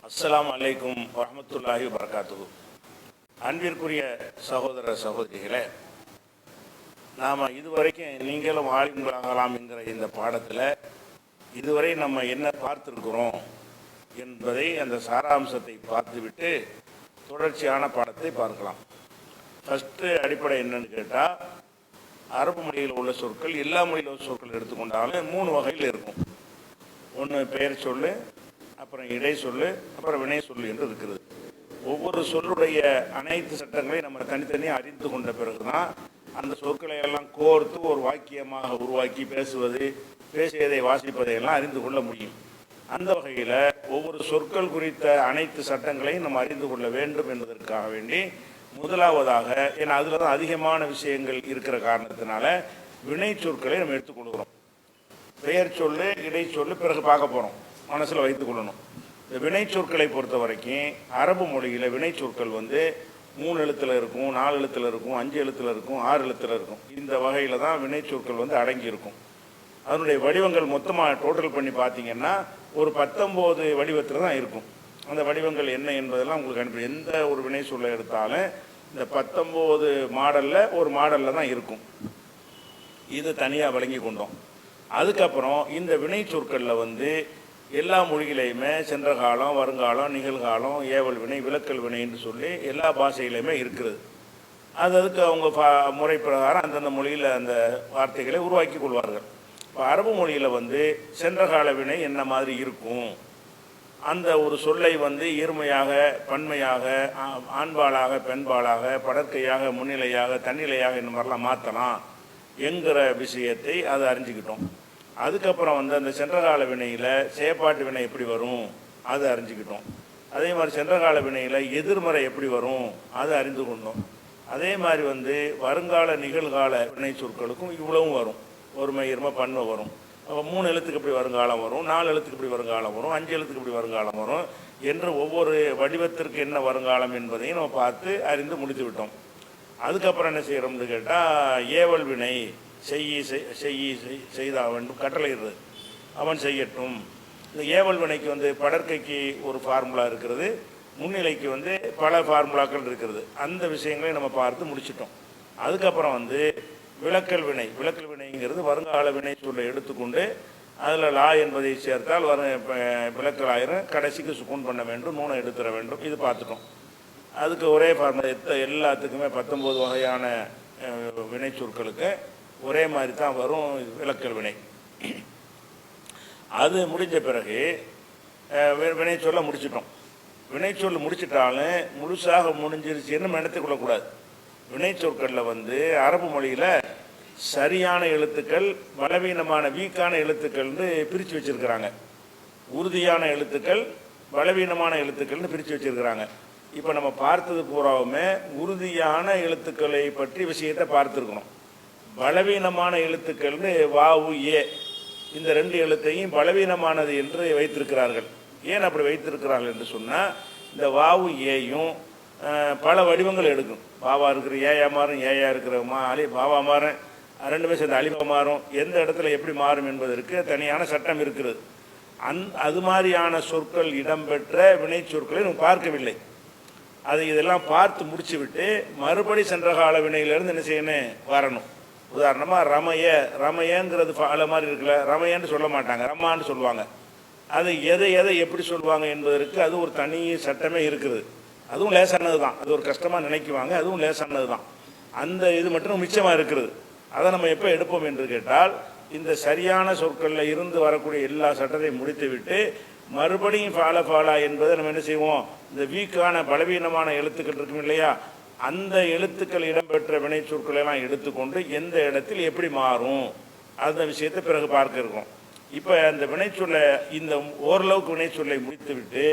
அஸ்ஸலாமு அலைக்கும் வரஹ்மத்துல்லாஹி வபரகாத்துஹு. அன்பிற்குரிய சகோதர சகோதரிகளே, நாம் இதுவரைக்கும் நீங்களும் ஆலிம்களாகலாம் என்கிற இந்த பாடத்தில் இதுவரை நம்ம என்ன பார்த்துருக்கிறோம் என்பதை அந்த சாராம்சத்தை பார்த்துவிட்டு தொடர்ச்சியான பாடத்தை பார்க்கலாம். ஃபஸ்ட்டு அடிப்படை என்னன்னு கேட்டால், அரபு மொழியில் உள்ள சொற்கள் எல்லா மொழியில் உள்ள சொற்கள் எடுத்துக்கொண்டாலும் 3 வகையில் இருக்கும். ஒன்று பெயர் சொல்லு, அப்புறம் இடை சொல்லு, அப்புறம் வினை சொல்லு என்று இருக்கிறது. ஒவ்வொரு சொல்லுடைய அனைத்து சட்டங்களையும் நம்ம தனித்தனியாக அறிந்து கொண்ட பிறகுதான் அந்த சொற்களை எல்லாம் கோர்த்து ஒரு வாக்கியமாக உருவாக்கி பேசியதை வாசிப்பதையெல்லாம் அறிந்து கொள்ள முடியும். அந்த வகையில் ஒவ்வொரு சொற்கள் குறித்த அனைத்து சட்டங்களையும் நம்ம அறிந்து கொள்ள வேண்டும் என்பதற்காக வேண்டி முதலாவதாக, ஏன்னா அதில் தான் அதிகமான விஷயங்கள் இருக்கிற காரணத்தினால வினை சொற்களை நம்ம எடுத்துக்கொள்கிறோம். பெயர் சொல்லு, இடை சொல்லு பிறகு பார்க்க போகிறோம், மனசில் வைத்துக் கொள்ளணும். இந்த வினை சொற்களை பொறுத்த வரைக்கும் அரபு மொழியில் வினை சொற்கள் 3 எழுத்தில் இருக்கும், 4 எழுத்தில் இருக்கும், 5 எழுத்தில் இருக்கும், 6 எழுத்தில் இருக்கும். இந்த வகையில் தான் வினை சொற்கள் அடங்கி இருக்கும். அதனுடைய வடிவங்கள் மொத்தமாக டோட்டல் பண்ணி பார்த்தீங்கன்னா ஒரு 19 வடிவத்தில் தான் இருக்கும். அந்த வடிவங்கள் என்ன என்பதெல்லாம் உங்களுக்கு அனுப்பி, எந்த ஒரு வினை சொல்லை எடுத்தாலும் இந்த 19 மாடலில் ஒரு மாடலில் தான் இருக்கும். இது தனியாக வழங்கி கொண்டோம். அதுக்கப்புறம் இந்த வினை சொற்களில் எல்லா மொழிகளையுமே சென்ற காலம், வருங்காலம், நிகழ்காலம், ஏவல் வினை, விலக்கல் வினை என்று சொல்லி எல்லா பாஷையிலையுமே இருக்கிறது. அதுக்கு அவங்க முறை பிரகாரம் அந்தந்த மொழியில் அந்த வார்த்தைகளை உருவாக்கி கொள்வார்கள். இப்போ அரபு மொழியில் சென்ற கால வினை என்ன மாதிரி இருக்கும், அந்த ஒரு சொல்லை இருமையாக, பன்மையாக, ஆண்பாலாக, பெண்பாலாக, படற்கையாக, முன்னிலையாக, தன்னிலையாக இந்த மாதிரிலாம் மாற்றலாம் என்கிற விஷயத்தை அதை அறிஞ்சிக்கிட்டோம். அதுக்கப்புறம் அந்த சென்றகால வினையில் செயற்பாட்டு வினை எப்படி வரும் அதை அறிஞ்சிக்கிட்டோம். அதே மாதிரி சென்றகால வினையில் எதிர்மறை எப்படி வரும் அதை அறிந்து கொண்டோம். அதே மாதிரி வருங்கால, நிகழ்கால வினை சொற்களுக்கும் இவ்வளவும் வரும். ஒருமை, இருமை, பன்மை வரும். அப்போ 3 எழுத்துக்கு இப்படி வருங்காலம் வரும், 4 எழுத்துக்கு இப்படி வருங்காலம் வரும், 5 எழுத்துக்கு இப்படி வருங்காலம் வரும் என்று ஒவ்வொரு வடிவத்திற்கு என்ன வருங்காலம் என்பதையும் நம்ம பார்த்து அறிந்து முடித்து விட்டோம். அதுக்கப்புறம் என்ன செய்கிறோம்னு கேட்டால், ஏவல் வினை செய்த வேண்டும் கட்டளையிடுறது, அவன் செய்யட்டும். இந்த ஏவல் வினைக்கு படற்கைக்கு ஒரு ஃபார்முலா இருக்கிறது, முன்னிலைக்கு பல ஃபார்முலாக்கள் இருக்கிறது. அந்த விஷயங்களை நம்ம பார்த்து முடிச்சிட்டோம். அதுக்கப்புறம் விலக்கல் வினைங்கிறது வருங்கால வினை சொல்லை எடுத்துக்கொண்டு அதில் லா என்பதை சேர்த்தால் விலக்கல் ஆயிரம், கடைசிக்கு சுக்கூன் பண்ண வேண்டும், நூனை எடுத்துட வேண்டும். இது பார்த்துட்டோம். அதுக்கு ஒரே ஃபார்முலா, எல்லாத்துக்குமே 19 வகையான வினை சொற்களுக்கு ஒரே மாதிரி தான் வரும் விலக்கல் வினை. அது முடிஞ்ச பிறகு வினை சொல்ல முடிச்சிட்டோம். வினை சொல்ல முடிச்சிட்டாலும் முழுசாக முடிஞ்சிருச்சுன்னு நம்ம எடுத்துக்கொள்ளக்கூடாது. வினை சொற்களில் அரபு மொழியில் சரியான எழுத்துக்கள், பலவீனமான வீக்கான எழுத்துக்கள்னு பிரித்து வச்சுருக்கிறாங்க. உறுதியான எழுத்துக்கள், பலவீனமான எழுத்துக்கள்னு பிரித்து வச்சுருக்கிறாங்க. இப்போ நம்ம பார்த்தது பூராவுமே உறுதியான எழுத்துக்களை பற்றி விஷயத்தை பார்த்துருக்கணும். பலவீனமான எழுத்துக்கள்னு வாவு, ஏ, இந்த 2 எழுத்தையும் பலவீனமானது என்று வைத்திருக்கிறார்கள். ஏன் அப்படி வைத்திருக்கிறார்கள் என்று சொன்னால், இந்த வாவு ஏயும் பல வடிவங்கள் எடுக்கும். பாவா இருக்கிற ஏயா மாறும், ஏயா இருக்கிற பாவா மாறும், 2 பேர் சேர்ந்து அலிபா மாறும். எந்த இடத்துல எப்படி மாறும் என்பதற்கு தனியான சட்டம் இருக்கிறது. அது மாதிரியான சொற்கள் இடம்பெற்ற வினை சொற்களை நம்ம பார்க்கவில்லை. இதெல்லாம் பார்த்து முடிச்சு விட்டு மறுபடி சென்ற கால வினையிலிருந்து என்ன செய்யணும், வரணும். உதாரணமாக ரமையங்கிறது ஃபால மாதிரி இருக்குல்ல, ரமையன்னு சொல்ல மாட்டாங்க, ரம்மான்னு சொல்லுவாங்க. அது எதை எப்படி சொல்லுவாங்க என்பதற்கு அது ஒரு தனி சட்டமே இருக்குது. அதுவும் லேசானது தான். அது ஒரு கஷ்டமாக நினைக்குவாங்க, அதுவும் லேசானது தான். அந்த இது மட்டும் மிச்சமாக இருக்கிறது. அதை நம்ம எப்போ எடுப்போம் என்று கேட்டால், இந்த சரியான சொற்களில் இருந்து வரக்கூடிய எல்லா சட்டத்தையும் முடித்து விட்டு மறுபடியும் ஃபாலா என்பதை நம்ம என்ன செய்வோம், இந்த வீக்கான பலவீனமான எழுத்துக்கள் இருக்கும் இல்லையா, அந்த எழுத்துக்கள் இடம்பெற்ற வினை சொற்களை எல்லாம் எடுத்துக்கொண்டு எந்த இடத்தில் எப்படி மாறும் அந்த விஷயத்தை பிறகு பார்க்க இருக்கோம். இப்போ அந்த வினை சொல்லை, இந்த ஓரளவுக்கு வினை சொல்லை முடித்து விட்டு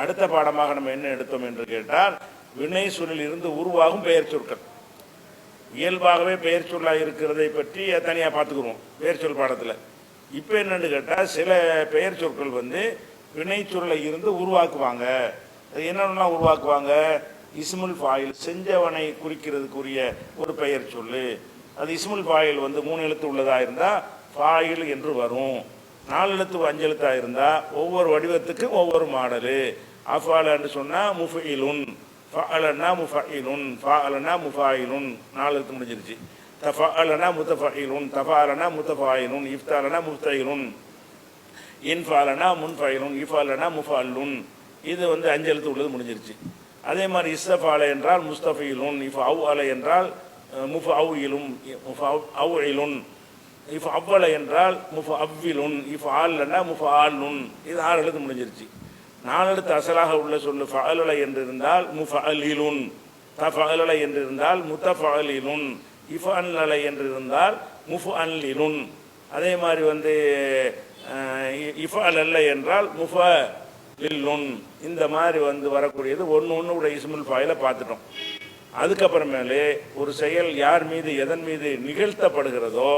அடுத்த பாடமாக நம்ம என்ன எடுத்தோம் என்று கேட்டால், வினை சொல்லில் இருந்து உருவாகும் பெயர் சொற்கள். இயல்பாகவே பெயர் சொல்லாக இருக்கிறதை பற்றி தனியாக பார்த்துக்குருவோம் பெயர் சொல் பாடத்தில். இப்போ என்னென்னு கேட்டால், சில பெயர் சொற்கள் வினை சொல்லை இருந்து உருவாக்குவாங்க. அது என்னென்னலாம் உருவாக்குவாங்க, இஸ்முல் ஃபாயில், செஞ்சவனை குறிக்கிறதுக்குரிய ஒரு பெயர் சொல்லு. அது இஸ்முல் ஃபாயில் 3 எழுத்து உள்ளதாக இருந்தால் ஃபாயில் என்று வரும். 4 எழுத்து 5 எழுத்தாக இருந்தால் ஒவ்வொரு வடிவத்துக்கும் ஒவ்வொரு மாடலு. அஃபாலன்னு சொன்னால் முஃபைலுன், ஃபஅலன்னா முஃபைலுன், ஃபாஅலன்னா முஃபாயிலுன், 4 எழுத்து முடிஞ்சிருச்சு. தஃபஅலனா முத்தஃபைலுன், தஃபாலனா முத்தஃபாயிலுன், இஃப்தாலனா முஃப்தைலுன், இன்ஃபாலனா முன்ஃபைலுன், இஃபாலனா முஃபால்லுன். இது 5 எழுத்து உள்ளது முடிஞ்சிருச்சு. அதே மாதிரி இஸ்தஃபால என்றால் முஸ்தஃபீலுன், இஃப் அவு அலை என்றால் முஃப் அவ்இலும், முஃப் அவ்இலுன், இஃப் அவ்வள என்றால் முஃப் அவ்விலுன், இஃப் ஆல்லன்னா முஃப் ஆல்லுன். இது 6 எழுத்து முடிஞ்சிருச்சு. 4 எழுத்து அசலாக உள்ள சொல்லு ஃபஅலுல என்று இருந்தால் முஃபஅலிலுன், தஃபஅலுல என்று இருந்தால் முத்தஃபஅலிலுன், இஃபஅல்ல என்று இருந்தால் முஃபஅல்லிலுன். அதே மாதிரி இஃபஅல்ல என்றால் முஃபலில்லுன். இந்த மாதிரி வரக்கூடியது ஒன்று உடைய இஸ்முல் ஃபாயிலை பார்த்துட்டோம். அதுக்கப்புறமேலே ஒரு செயல் யார் மீது எதன் மீது நிகழ்த்தப்படுகிறதோ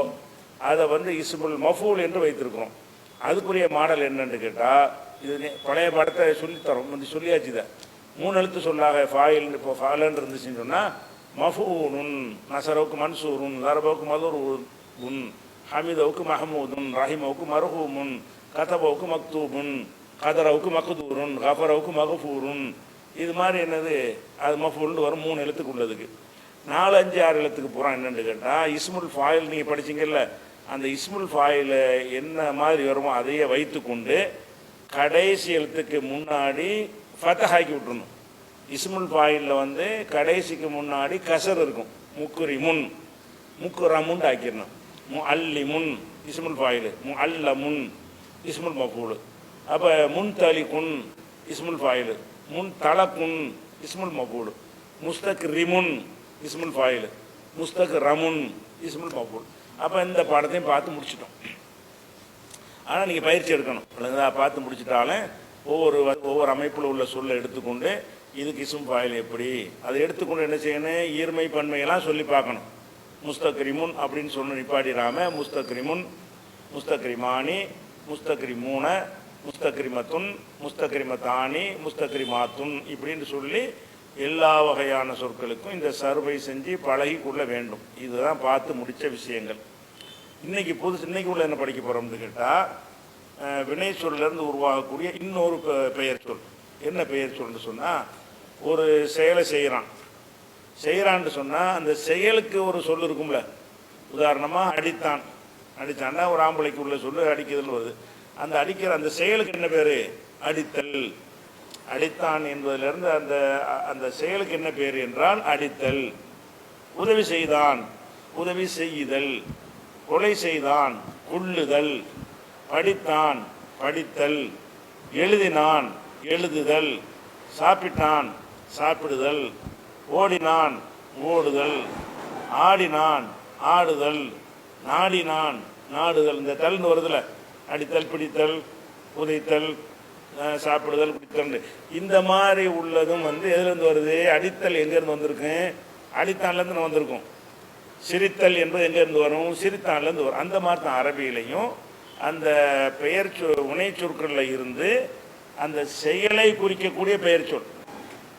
அதை இஸ்முல் மஃபூல் என்று வைத்திருக்கிறோம். அதுக்குரிய மாடல் என்னன்னு கேட்டால், இது பழைய படத்தை சொல்லித்தரோம், சொல்லியாச்சு. இதை 3 எழுத்து சொல்லாக ஃபாயில், இப்போ ஃபாலன்னு இருந்துச்சுன்னு சொன்னால் மஃபூனுன், நசரவுக்கு மன்சூருன், லரபவுக்கு மதுருன், ஹமிதவுக்கு மஹமூதுன், ரஹிமவுக்கு மர்ஹூமுன், கதபவுக்கு மக்தூபுன், கதரவுக்கு மக்தூருன், கஃபரவுக்கு மகஃபூருன். இது மாதிரி என்னது அது மஃபூல்னு வரும் 3 எழுத்துக்கு உள்ளதுக்கு. 4, 5, 6 எழுத்துக்கு பூரா என்னென்னு கேட்டால் இஸ்முல் ஃபாயில் நீங்கள் படிச்சிங்கல்ல, அந்த இஸ்முல் ஃபாயில் என்ன மாதிரி வருமோ அதையே வைத்து கொண்டு கடைசி எழுத்துக்கு முன்னாடி ஃபத்தஹாக்கி விட்டுருணும். இஸ்முல் ஃபாயிலில் கடைசிக்கு முன்னாடி கசர் இருக்கும். முக்குரி முன், முக்குரமுன் ஆக்கிடணும். முஅல்லிமுன் இஸ்முல் ஃபாயில், முஅல்லமுன் இஸ்முல் மஃபூல். அப்போ முன்தலிகுன் இஸ்முல் ஃபாயில், முன் தலக்குன் இஸ்முல் மஃபூல், முஸ்தக்ரிமுன் இஸ்முல் ஃபாயில், முஸ்தக்ரமுன் இஸ்முல் மஃபூல். அப்போ இந்த பாடத்தையும் பார்த்து முடிச்சிட்டோம். ஆனால் நீங்கள் பயிற்சி எடுக்கணும். பார்த்து முடிச்சிட்டாலும் ஒவ்வொரு அமைப்பில் உள்ள சொல்லை எடுத்துக்கொண்டு இதுக்கு இஸ்ம் ஃபாயில் எப்படி அதை எடுத்துக்கொண்டு என்ன செய்யணும், ஈர்மை பன்மையெல்லாம் சொல்லி பார்க்கணும். முஸ்தக்ரிமுன் அப்படின்னு சொன்ன நிப்பாட்டிடாம முஸ்தக்ரிமுன், முஸ்தக்ரிமானி, முஸ்தக்ரிமூன, முஸ்தக்ரிமத்துன், முஸ்தக்ரிமத்தானி, முஸ்தக்ரிமாத்துன் இப்படின்னு சொல்லி எல்லா வகையான சொற்களுக்கும் இந்த சர்வை செஞ்சு பழகி கொள்ள வேண்டும். இதுதான் பார்த்து முடித்த விஷயங்கள். இன்னைக்கு உள்ள என்ன படிக்க போகிறோம்னு கேட்டால், வினை சொல்லிருந்து உருவாகக்கூடிய இன்னொரு பெயர் சொல். என்ன பெயர் சொல்னு சொன்னால், ஒரு செயலை செய்கிறான்னு சொன்னால் அந்த செயலுக்கு ஒரு சொல் இருக்கும்ல. உதாரணமாக அடித்தான்னா ஒரு ஆம்பளைக்கு உள்ள சொல்லு அடிக்குதுன்னு வருது. அந்த அடிக்கிற அந்த செயலுக்கு என்ன பேர்? அடித்தல். அடித்தான் என்பதிலிருந்து அந்த செயலுக்கு என்ன பேர் என்றால் அடித்தல். உதவி செய்தான், உதவி செய்யுதல். கொலை செய்தான், கொல்லுதல். படித்தான், படித்தல். எழுதினான், எழுதுதல். சாப்பிட்டான், சாப்பிடுதல். ஓடினான், ஓடுதல். ஆடினான், ஆடுதல். நாடினான், நாடுதல். இந்த தல்னு வருதுல, அடித்தல், பிடித்தல், உதைத்தல், சாப்பிடுதல், பிடித்தல். இந்த மாதிரி உள்ளதும் எதுலேருந்து வருது? அடித்தல் எங்கேருந்து வந்திருக்கு? அடித்தான்லேருந்து வந்திருக்கும். சிரித்தல் என்பது எங்கேருந்து வரும்? சிரித்தான்லேருந்து வரும். அந்த மாதிரி தான் அரபியிலையும் அந்த பெயர் உணை சொற்களில் இருந்து அந்த செயலை குறிக்கக்கூடிய பெயர் சொல்,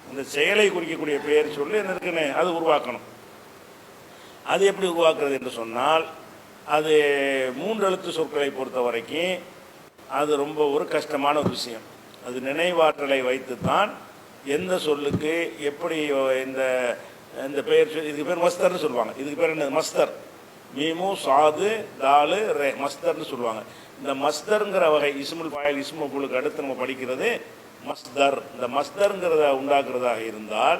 அந்த செயலை குறிக்கக்கூடிய பெயர் சொல் என்ன இருக்குன்னு அது உருவாக்கணும். அது எப்படி உருவாக்குறது என்று சொன்னால், அது 3 எழுத்து சொற்களை பொறுத்த வரைக்கும் அது ரொம்ப ஒரு கஷ்டமான ஒரு விஷயம். அது நினைவாற்றலை வைத்துத்தான் எந்த சொல்லுக்கு எப்படி இந்த பெயர், இதுக்கு பேர் மஸ்தர்னு சொல்லுவாங்க. இதுக்கு பேர் என்ன? மஸ்தர். மீமு சாது தாலு ரே, மஸ்தர்னு சொல்லுவாங்க. இந்த மஸ்தர்ங்கிற வகை இஸ்முல் ஃபாயில் இஸ்மு மஃபூலுக்கு அடுத்து நம்ம படிக்கிறது மஸ்தர். இந்த மஸ்தர்ங்கிறத உண்டாக்குறதாக இருந்தால்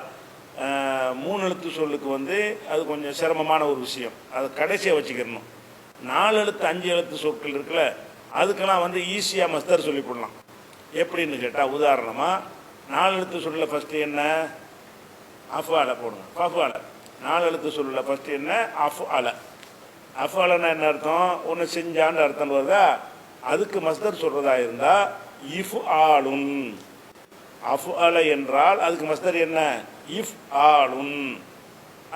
3 எழுத்து சொல்லுக்கு அது கொஞ்சம் சிரமமான ஒரு விஷயம். அதை கடைசியாக வச்சுக்கிறணும். 4 எழுத்து 5 எழுத்து சொற்கள் இருக்குல்ல, அதுக்கெல்லாம் ஈஸியாக மஸ்தர் சொல்லி போடலாம். எப்படின்னு கேட்டால், உதாரணமாக 4 எழுத்து சொல்ல ஃபஸ்ட்டு என்ன? அஃபால போடுங்க. ஃபஃபால 4 எழுத்து சொல்ல ஃபஸ்ட்டு என்ன? அஃபால. அஃபாலன்னா என்ன அர்த்தம்? ஒன்று செஞ்சான்னு அர்த்தம் வருதா? அதுக்கு மஸ்தர் சொல்கிறதா இருந்தால் இஃப் ஆளுன். அஃபால என்றால் அதுக்கு மஸ்தர் என்ன? இஃப் ஆளுன்.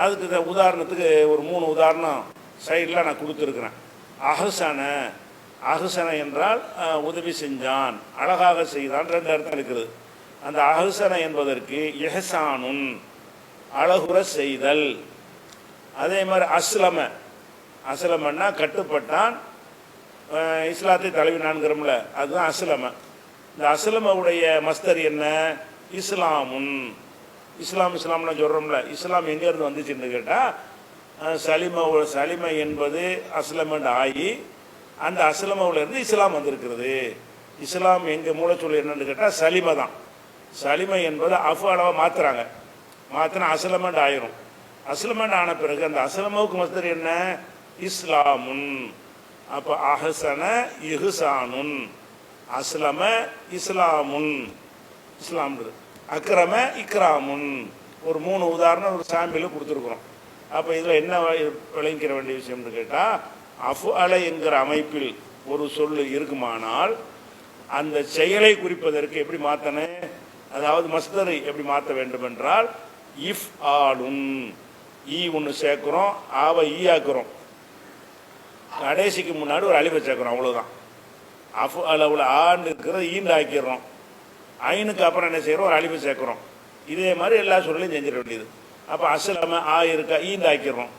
அதுக்கு உதாரணத்துக்கு ஒரு 3 உதாரணம் சைடில் நான் கொடுத்துருக்குறேன். அஹ்சன. அஹ்சன என்றால் உதவி செஞ்சான், அழகாக செய்தான், 2 அர்த்தம் இருக்குது. அந்த அஹ்சன என்பதற்கு இஹ்சானுன், அழகுற செய்தல். அதே மாதிரி அஸ்லம. அஸ்லமன்னா கட்டுப்பட்டான், இஸ்லாத்தை தழுவினான்கிறோம்ல, அதுதான் அஸ்லம. இந்த அஸ்லமவுடைய மஸ்தர் என்ன? இஸ்லாமுன். இஸ்லாம்னு சொல்கிறோம்ல, இஸ்லாம் எங்கேருந்து வந்துச்சுன்னு கேட்டால் சலிமை என்பது அஸ்லமண்ட் ஆகி அந்த அஸ்லமவுலேருந்து இஸ்லாம் வந்திருக்கிறது. இஸ்லாம் எங்கள் மூலச்சொல் என்னன்னு கேட்டால் சலிமை தான். சலிமை என்பது அளவாக மாற்றுறாங்க, மாற்றினா அஸ்லமண்ட் ஆயிரும். அஸ்லமண்ட் ஆன பிறகு அந்த அஸ்லமவுக்கு மஸ்தர் என்ன? இஸ்லாமுன். அப்போ அஹ்சன இஹ்சானுன், அஸ்லம இஸ்லாமுன், இஸ்லாம்ன்றது அக்ரம இக்ராமுன். ஒரு 3 உதாரணம் ஒரு சாம்பிள் கொடுத்துருக்குறோம். அப்போ இதில் என்ன விளங்கிக்கிற வேண்டிய விஷயம்னு கேட்டால், அஃஅல என்கிற அமைப்பில் ஒரு சொல் இருக்குமானால் அந்த செயலை குறிப்பதற்கு எப்படி மாற்றணும்? அதாவது மஸ்தரை எப்படி மாற்ற வேண்டும் என்றால், இஃப் ஆலுன், ஈ ஒன்று சேர்க்குறோம், ஆவை ஈ ஆக்குறோம், கடைசிக்கு முன்னாடி ஒரு அலிஃபை சேர்க்குறோம், அவ்வளோதான். அஃப் அளவில் ஆண்டு இருக்கிறது ஈண்டு ஆக்கிடுறோம், ஐனுக்கு அப்புறம் என்ன செய்கிறோம்? ஒரு அலிஃபை சேர்க்குறோம். இதே மாதிரி எல்லா சொல்லையும் செஞ்சிட வேண்டியது. அப்போ அஸ்லம ஆ இருக்கா ஈண்டு ஆக்கிடுறோம்,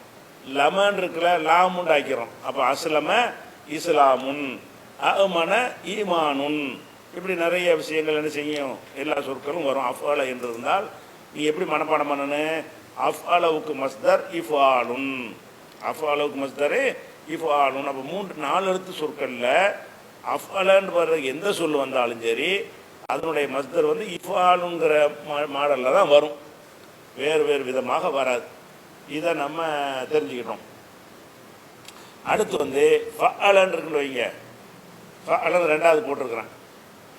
லமன் இருக்குல்ல லாமுண்டு ஆக்கிறோம். அப்போ அஸ்லம இஸ்லாமுன், அமன ஈமானுன். இப்படி நிறைய விஷயங்கள் என்ன செய்யும்? எல்லா சொற்களும் வரும். அஃஅல என்று இருந்தால் நீ எப்படி மனப்பாடம் பண்ணணும்? அஃஅலவுக்கு மஸ்தர் இஃபாலுன், அஃஅலவுக்கு மஸ்தர் இஃபாலுன். அப்போ 3-4 எழுத்து சொற்களில் அஃஅலன்னு வர்ற எந்த சொல் வந்தாலும் சரி அதனுடைய மஸ்தர் வந்து இஃபாலுங்கிற மாடலில் தான் வரும், வேறு வேறு விதமாக வராது. இதை நம்ம தெரிஞ்சுக்கிட்டோம். அடுத்து வந்து ஃபஅலன்னு இருக்குன்னு வைங்க, ஃபஅலன்னு 2வது போட்டிருக்கிறேன்.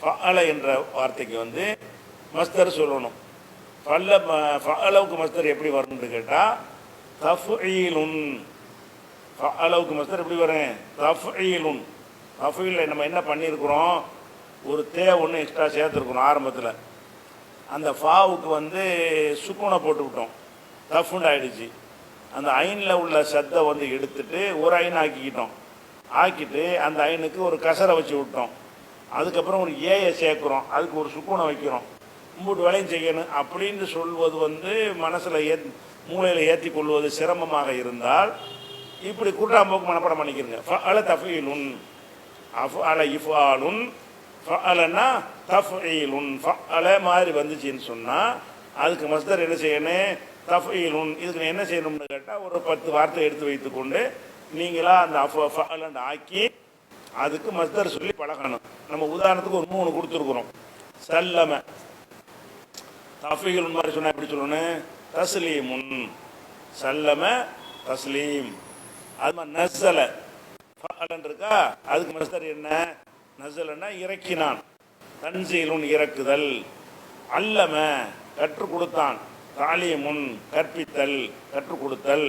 ஃபஅல என்ற வார்த்தைக்கு வந்து மஸ்தர் சொல்லணும். ஃபஅலவுக்கு மஸ்தர் எப்படி வரும்னு கேட்டால் தஃஈலுன். ஃபஅலவுக்கு மஸ்தர் எப்படி வரும்? தஃஈலுன். தஃஈல் நம்ம என்ன பண்ணியிருக்கிறோம்? ஒரு ஒன்று எக்ஸ்ட்ரா சேர்த்துருக்கணும் ஆரம்பத்தில். அந்த ஃபாவுக்கு வந்து சுக்குனை போட்டு விட்டோம், தஃபுண்டு ஆகிடுச்சு. அந்த ஐனில் உள்ள சத்தை வந்து எடுத்துட்டு ஒரு ஐன் ஆக்கிக்கிட்டோம். ஆக்கிட்டு அந்த ஐனுக்கு ஒரு கசரை வச்சு விட்டோம். அதுக்கப்புறம் ஒரு ஏயை சேர்க்குறோம், அதுக்கு ஒரு சுக்குனை வைக்கிறோம். 3 வேலையும் செய்யணும் அப்படின்னு சொல்வது வந்து மனசில் மூளையில் ஏற்றி கொள்வது சிரமமாக இருந்தால் இப்படி கூட்டாம்போக்கு மனப்படம் பண்ணிக்கிறங்க. ஃபஅல தஃஈலுன், அஃஅல இஃபாலுன், ஃபஅலன்னா தஃஈலுன். ஃபஅல மாதிரி வந்துச்சுன்னு சொன்னால் அதுக்கு மஸ்தர் என்ன செய்யணும்? தஃஈலுன். இதுக்கு என்ன செய்யணும்னு கேட்டால் ஒரு 10 வார்த்தை எடுத்து வைத்துக்கொண்டு நீங்களா அந்த ஃபஅலன்னு ஆக்கி அதுக்கு மஸ்தர் சொல்லி பழகணும். நம்ம உதாரணத்துக்கு ஒரு 3 கொடுத்துருக்குறோம். சல்லம, தஃஈலுன் மாதிரி சொன்னால் எப்படி சொல்லணும்? தஸ்லீமுன். சல்லம தஸ்லீம். அது மாதிரி நஸ்ஸல ஃபஅலன் இருக்கா, அதுக்கு மஸ்தர் என்ன? நஸ்ஸலன்னா இறக்கினான், தன்சீலுன் இறக்குதல். அல்லம கற்றுக் கொடுத்தான், தாலீமுன் கற்பித்தல் கற்றுக் கொடுத்தல்.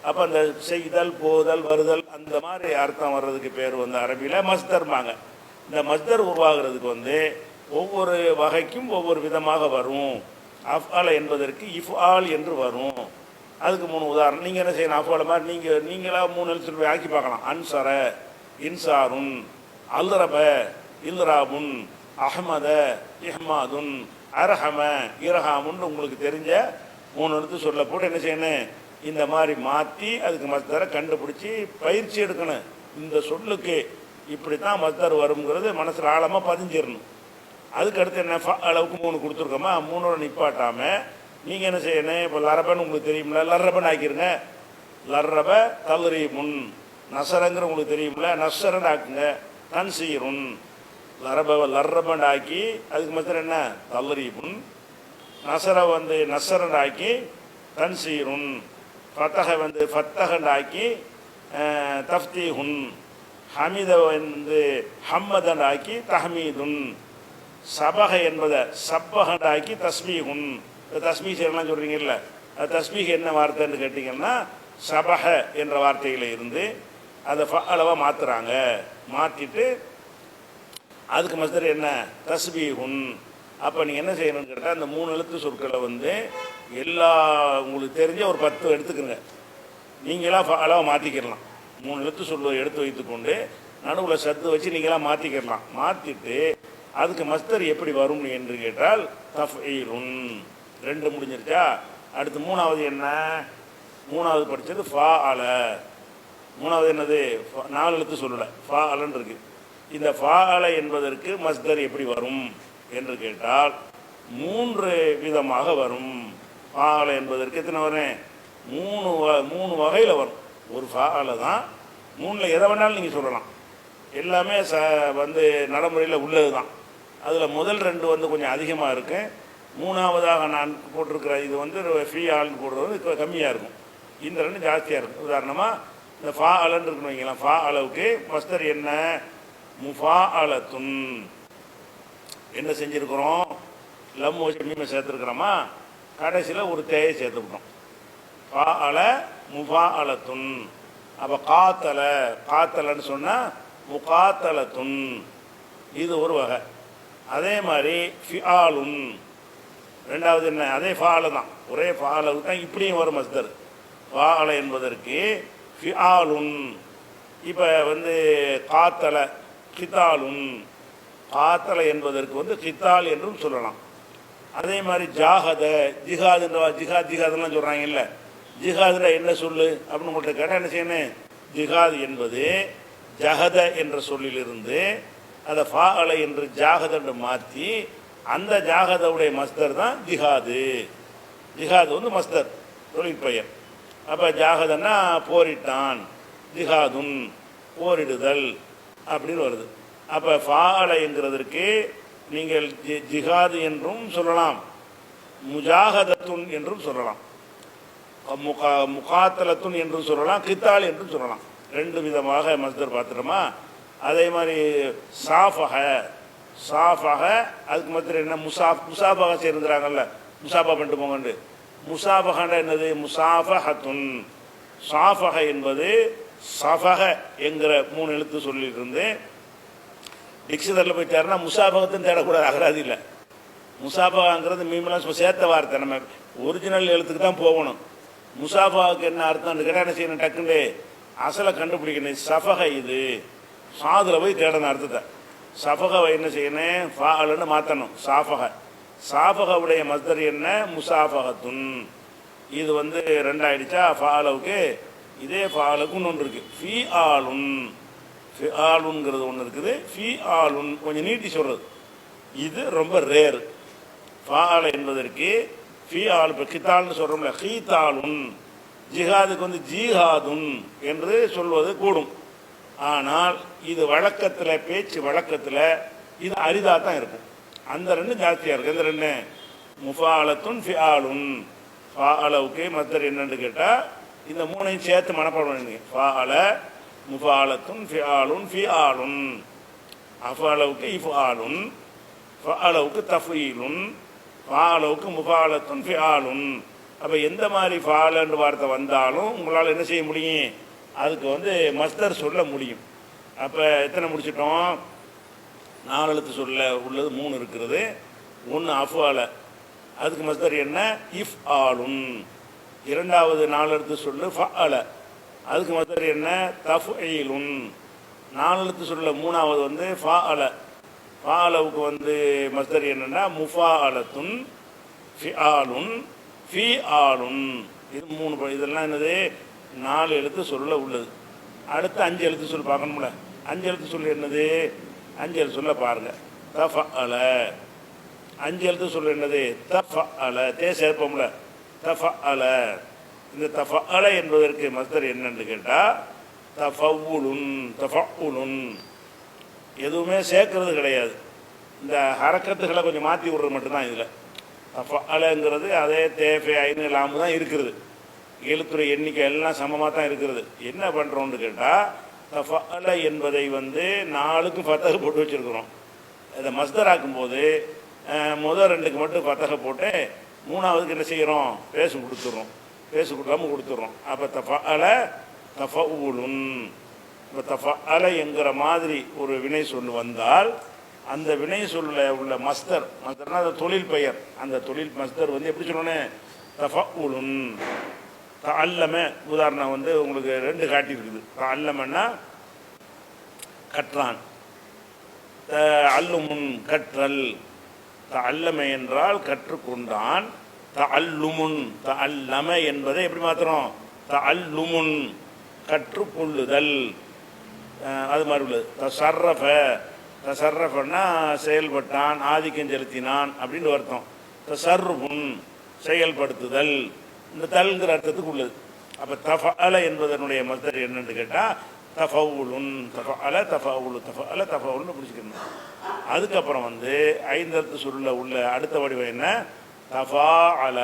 அப்போ அந்த செய்தல் போதல் வருதல் அந்த மாதிரி அர்த்தம் வர்றதுக்கு பேர் வந்து அரபியில் மஸ்தர்பாங்க. இந்த மஸ்தர் உருவாகிறதுக்கு வந்து ஒவ்வொரு வகைக்கும் ஒவ்வொரு விதமாக வரும். அஃஅல என்பதற்கு இஃப்ஆல் என்று வரும். அதுக்கு 3 உதாரணம். நீங்கள் என்ன செய்யணும்? அஃஅல மாதிரி நீங்களா 3 எழுத்து ஆக்கி பார்க்கலாம். அன்சர இன்சாருன், அல்ரப இல்ராபுன், அஹ்மத இஹ்மாதுன், அரஹம இரஹாமுன்னு உங்களுக்கு தெரிஞ்ச 3 எழுத்து சொல்ல போட்டு என்ன செய்யணும்? இந்த மாதிரி மாற்றி அதுக்கு மஸ்தரை கண்டுபிடிச்சி பயிற்சி எடுக்கணும். இந்த சொல்லுக்கு இப்படி தான் மஸ்தர் வருங்கிறது மனசில் ஆழமாக பதிஞ்சிடணும். அதுக்கு அடுத்து என்ன? அளவுக்கு 3 கொடுத்துருக்கோமா, 3ஓட நிப்பாட்டாமல் நீங்கள் என்ன செய்யணும்? இப்போ லரபன்னு உங்களுக்கு தெரியுமில்ல, லர்ரபன் ஆக்கிருங்க. லர்ரப தல்ரீமுன். நசரங்கிற உங்களுக்கு தெரியுமில்ல, நசரன் ஆக்குங்க. தன்சீருன். லர்ரபன் ஆக்கி அதுக்கு மஸ்தர் என்ன? தல்ரீமுன். நசரை வந்து நசரன் ஆக்கி தன்சீருன். ஃபத்தக வந்து ஃபத்தகன் ஆக்கி தஃப்தீஹுன். ஹமித வந்து ஹம்மதன் ஆக்கி தஹ்மீதுன். சபக என்பதை சப்பகன் ஆக்கி தஸ்மீஹுன். தஸ்மீ செய்யலாம் சொல்கிறீங்கல்ல, அது தஸ்மீஹ் என்ன வார்த்தைன்னு கேட்டிங்கன்னா சபக என்ற வார்த்தையில் இருந்து அதை ஃபஅலவாக மாற்றுறாங்க. மாற்றிட்டு அதுக்கு மஸ்தர் என்ன? தஸ்பீஹுன். அப்போ நீங்கள் என்ன செய்யணும்னு கேட்டால் அந்த 3 எழுத்து சொற்களை வந்து எல்லா உங்களுக்கு தெரிஞ்ச ஒரு 10 எடுத்துக்கோங்க. நீங்களாக அளவை மாற்றிக்கிடலாம். 3 எழுத்து சொல்ல எடுத்து வைத்துக்கொண்டு நடுவில் சத்து வச்சு நீங்களாக மாற்றிக்கிடலாம். மாற்றிட்டு அதுக்கு மஸ்தர் எப்படி வரும் என்று கேட்டால் தஃஈலுன். 2 முடிஞ்சிருச்சா? அடுத்து 3வது என்ன? 3வது படித்தது ஃபா அல. 3வது என்னது? 4 எழுத்து சொல்லலை, ஃபா அலன்னு இருக்குது. இந்த ஃபாஅல என்பதற்கு மஸ்தர் எப்படி வரும் என்று கேட்டால் 3 விதமாக வரும். ஃபாஅல என்பதற்கு எத்தனை வரும்? 3 வகையில் வரும். ஒரு ஃபாஅல தான் 3ல் எதை வேணாலும் நீங்கள் சொல்லலாம். எல்லாமே வந்து நடைமுறையில் உள்ளது தான். அதில் முதல் 2 வந்து கொஞ்சம் அதிகமாக இருக்கு. 3ஆவதாக நான் போட்டிருக்கிற இது வந்து ஃபீ ஆள்னு போடுறது வந்து கம்மியாக இருக்கும். இந்த 2 ஜாஸ்தியாக இருக்கும். உதாரணமாக இந்த ஃபா அலன்னு இருக்குன்னு வைக்கலாம். ஃபா அளவுக்கு மஸ்தர் என்ன? முஃபாஅலத்துன். என்ன செஞ்சுருக்கிறோம்? லம் வச்சு மீமை சேர்த்துருக்கிறோமா? கடைசியில் ஒரு தேயை சேர்த்துக்கிட்டோம். ஃபா அல முஃபாஅலத்துன். அப்போ காத்தலன்னு சொன்னால் முகாத்தலத்துன், இது ஒரு வகை. அதே மாதிரி ஃபிஆலுன், ரெண்டாவது என்ன? அதே ஃபாஅல தான், ஒரே ஃபாஅலுக்கு தான் இப்படியும் வரும் மஸ்தர். ஃபாஅல என்பதற்கு ஃபிஆலுன். இப்போ வந்து காத்தல கித்தாலுன், காத்தல என்பதற்கு வந்து கித்தால் என்றும் சொல்லலாம். அதே மாதிரி ஜாஹத ஜிஹாதுலாம் சொல்கிறாங்க இல்லை, ஜிஹாதுல என்ன சொல்லு அப்படின்னு உங்கள்கிட்ட கேட்டால் என்ன செய்யணும்? ஜிஹாத் என்பது ஜஹத என்ற சொல்லிலிருந்து அதை ஃபாஅல என்று ஜாஹத் என்று மாற்றி அந்த ஜாஹதவுடைய மஸ்தர் தான் ஜிஹாது. ஜிஹாது வந்து மஸ்தர், தொழிற்பெயர். அப்போ ஜாஹதன்னா போரிட்டான், ஜிஹாதுன் போரிடுதல் அப்படின்னு வருது. அப்போ ஃபாஅல என்கிறதற்கு நீங்கள் ஜிஹாது என்றும் சொல்லலாம், முஜாஹதத்துன் என்றும் சொல்லலாம், முகாத்தலத்துன் என்றும் சொல்லலாம், கித்தால் என்றும் சொல்லலாம். 2 விதமாக மஸ்தர் பார்த்துட்டோமா? அதே மாதிரி சாஃபக அதுக்கு மத்திர என்ன? முசாஃபக சேர்ந்துறாங்கல்ல, முசாஃபா பண்ணிட்டு போங்கண்டு. முசாஃபகண்டா என்னது? முசாஃபஹத்துன். சாஃபக என்பது சஃபக என்கிற 3 எழுத்து சொல்லியிருந்து டிக்ஷனரியில் போய் தேர்னா முசாஃபகத்துன்னு தேடக்கூடாது, அகராதி இல்லை. முசாஃபகாங்கிறது மீமெல்லாம் சேர்த்த வார்த்தை, நம்ம ஒரிஜினல் எழுத்துக்கு தான் போகணும். முசாஃபாவுக்கு என்ன அர்த்தம் கேட்டால் என்ன செய்யணும்? டக்குண்டு அசலை கண்டுபிடிக்கணும். சஃபக இது சாதுல போய் தேடணும் அர்த்தத்தை. சஃபகவை என்ன செய்யணும்? ஃபாஅலன்னு மாற்றணும். சாஃபகவுடைய மஸ்தர் என்ன? முசாஃபகத்துன். இது வந்து 2 ஆயிடுச்சா ஃபாஅலவுக்கு. இதே ஃபாஅலுக்கு ஒன்று இருக்குது, ஃபீ ஆலுங்கிறது ஒன்று இருக்குது, ஃபீ ஆலுன் கொஞ்சம் நீட்டி சொல்கிறது. இது ரொம்ப ரேர். ஃபாஅல என்பதற்கு ஃபீ ஆல், இப்போ கித்தால்னு சொல்கிறோம்ல, ஹீத்தாலுன். ஜிஹாதுக்கு வந்து ஜிஹாதுன் என்று சொல்வது கூடும். ஆனால் இது வழக்கத்தில், பேச்சு வழக்கத்தில் இது அரிதாக தான் இருக்கும். அந்த 2 ஜாஸ்தியாக இருக்குது. இந்த 2 முஃபாஅலத்துன் ஃபிஆலுன். ஃபாஅலவுக்கு மஸ்தர் என்னன்னு கேட்டால் இந்த 3ஐயும் சேர்த்து மனப்பாடம் பண்ணுங்க. ஃபாஅல முஃபாஅலத்துன் ஃபிஆலுன் ஃபிஆலுன். அஃபாலவுக்கு இஃப்ஆலுன், ஃபஅலவுக்கு தஃஈலுன், ஃபாஅலவுக்கு முஃபாஅலத்துன் ஃபிஆலுன். அப்போ எந்த மாதிரி ஃபாஅலன்னு வார்த்தை வந்தாலும் உங்களால் என்ன செய்ய முடியும்? அதுக்கு வந்து மஸ்தர் சொல்ல முடியும். அப்போ எத்தனை முடிச்சிட்டோம்? 4 எழுத்து சொல்ல உள்ளது 3 இருக்கிறது. 1 அஃபால, அதுக்கு மஸ்தர் என்ன? இஃப் ஆலுன். 2வது 4 எழுத்து சொல்லு ஃபஅல, அதுக்கு மஸ்தர் என்ன? தஃஈலுன். 4 எழுத்து சொல்ல 3வது வந்து ஃபாஅல. ஃபாஅலவுக்கு வந்து மஸ்தர் என்னன்னா முஃபாஅலத்துன் ஃபிஆலுன் ஃபிஆலுன். இது 3. இதெல்லாம் என்னது? 4 எழுத்து சொல்ல உள்ளது. அடுத்து 5 எழுத்து சொல் பார்க்கணும்ல. 5 எழுத்து சொல் என்னது? 5 எழுத்து சொல்ல பாருங்க. தஃஅல. 5 எழுத்து சொல் என்னது? தஃஅல. தே சேர்ப்போம்ல, தஃஅல. இந்த தஃஅல என்பதற்கு மஸ்தர் என்னன்னு கேட்டால் தஃஅவுலுன். எதுவுமே சேர்க்கறது கிடையாது, இந்த ஹரக்கத்துகளை கொஞ்சம் மாற்றி விடுறது மட்டும்தான். இதில் தஃஅலங்கிறது அதே தேஃபே ஐனு லாமு தான் இருக்கிறது. எழுத்துறை எண்ணிக்கை எல்லாம் சமமாக தான் இருக்கிறது. என்ன பண்ணுறோன்னு கேட்டால் தஃஅல என்பதை வந்து 4க்கும் ஃபத்தஹ் போட்டு வச்சுருக்குறோம். இதை மஸ்தர் ஆக்கும்போது முதல் 2க்கு மட்டும் ஃபத்தஹ் போட்டு 3வதுக்கு என்ன செய்கிறோம்? பேசு கொடுக்காமல் கொடுத்துட்றோம். அப்போ தஃஅல தஃஅவுலுன். இப்போ தஃஅல என்கிற மாதிரி ஒரு வினை சொல் வந்தால் அந்த வினை சொல்ல உள்ள மஸ்தர்னா அந்த தொழில் பெயர், அந்த தொழில் மஸ்தர் வந்து எப்படி சொல்லணும்? தஃஅவுலுன். தஅல்லம உதாரணம் வந்து உங்களுக்கு 2 காட்டியிருக்குது. தஅல்லமன்னா கற்றான், தஅல்லுமுன் கற்றல். தஅல்லம என்றால் கற்றுக்கொண்டான், தஅல்லுமுன் தஅல்லம என்பதை எப்படி மாத்திரம்? தஅல்லுமுன் கற்றுக்கொள்ளுதல். அது மாதிரி உள்ளது. தசர்ரஃபன்னா செயல்பட்டான், ஆதிக்கம் செலுத்தினான் அப்படின்னு அர்த்தம். தசர்ருபுன் செயல்படுத்துதல், இந்த தல்ங்கிற அர்த்தத்துக்கு உள்ளது. அப்போ தஃபஅல என்பதனுடைய மஸ்தர் என்னன்னு கேட்டால் தஃபவுலுன், தஃபவுலுன்னு பிடிச்சிக்கணும். அதுக்கப்புறம் வந்து ஐந்தெழுத்து சொல்ல உள்ள அடுத்த வடிவம் என்ன, தஃபாஅல.